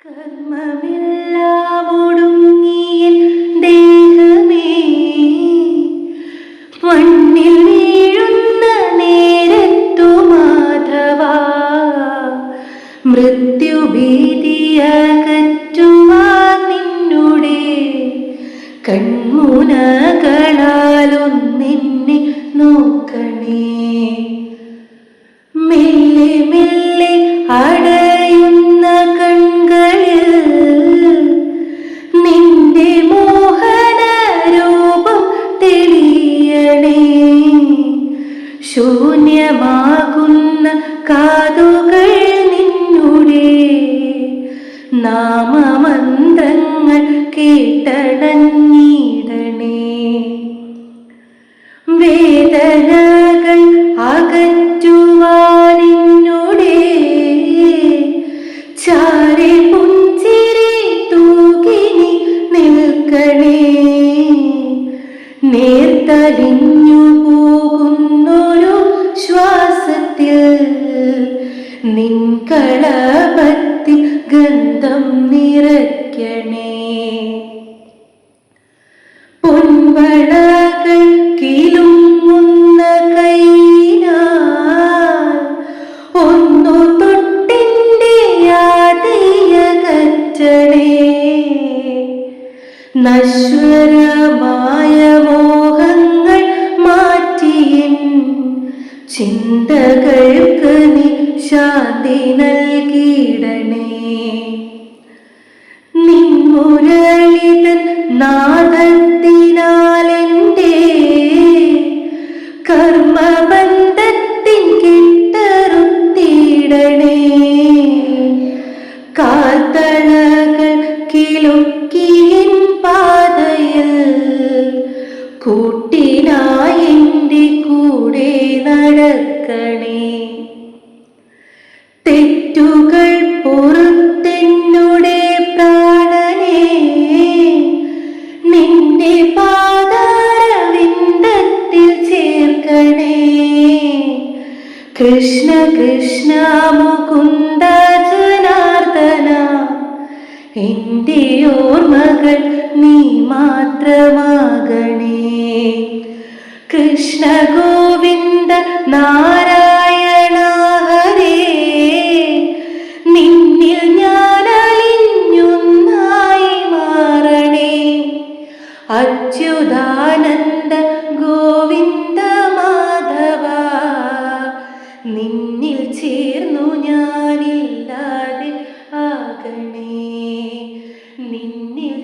കർമ്മമെല്ലാം ഒടുങ്ങിയ ദേഹമേ, മണ്ണിൽ വീഴുന്ന നേരത്തു മാധവാ, മൃത്യുഭീതിയകറ്റുവാൻ നിന്നുടെ കൺമുനകളാലൊന്നെന്നെ നോക്കണേ. മെല്ലെ മെല്ലെ അടയുന്ന കൺകളിൽ നിന്റെ മോഹന രൂപം തെളിയണേ. ശൂന്യമാകുന്ന കാതുകൾ നിന്നുടെ നാമമന്ത്രങ്ങൾ കേട്ടടഞ്ഞിടണേ. വേദനകൾ അകറ്റുവാനിന്നുടെ ചാരെ പുഞ്ചിരി തൂകിനി നിൽക്കണേ. നേർത്തലിഞ്ഞു പോകുന്നൊരു ശ്വാസത്തിൽ നിൻ കളഭത്തിൽ ഗന്ധം നിറയ്ക്കണേ. പൊൻവളകൾ കിലുങ്ങുന്ന കൈയിനാൽ ഒന്നു തൊട്ടിൻ്റെ യാതയകറ്റണേ. നശ്വരമായ മോഹങ്ങൾ മാറ്റിയിൻ ചിന്തകൾക്ക് നീ ശാന്തി നൽകിയിടണേ. നിൻ മുരളിതൻ നാദത്തിനാലെൻ്റെ കർമ്മബന്ധത്തിൻ കെട്ടറുത്തിടണേ. കാൽത്തളകൾ കിലുക്കിയിൻ പാതയിൽ കൂട്ടിനായി എൻ്റെ കൂടെ നടക്കണേ. തെറ്റുകൾ പുറത്തെന്നുടെ പ്രാണനെ നിന്റെ പാദാരവിന്ദത്തിൽ ചേർക്കണേ. കൃഷ്ണ കൃഷ്ണ മുകുന്ദ ജനാർദ്ദന, എൻ്റെ ഓർമ്മകൾ നീ മാത്രമാകണേ. കൃഷ്ണ ഗോവിന്ദ നാരായണ ഹരേ, നിന്നിൽ ഞാൻ അലിഞ്ഞൊന്നായി മാറണേ. അച്യുതാനന്ദ ഗോവിന്ദ മാധവ, നിന്നിൽ ചേർന്നു ഞാനില്ലാതെ ആകണേ. നിന്നിൽ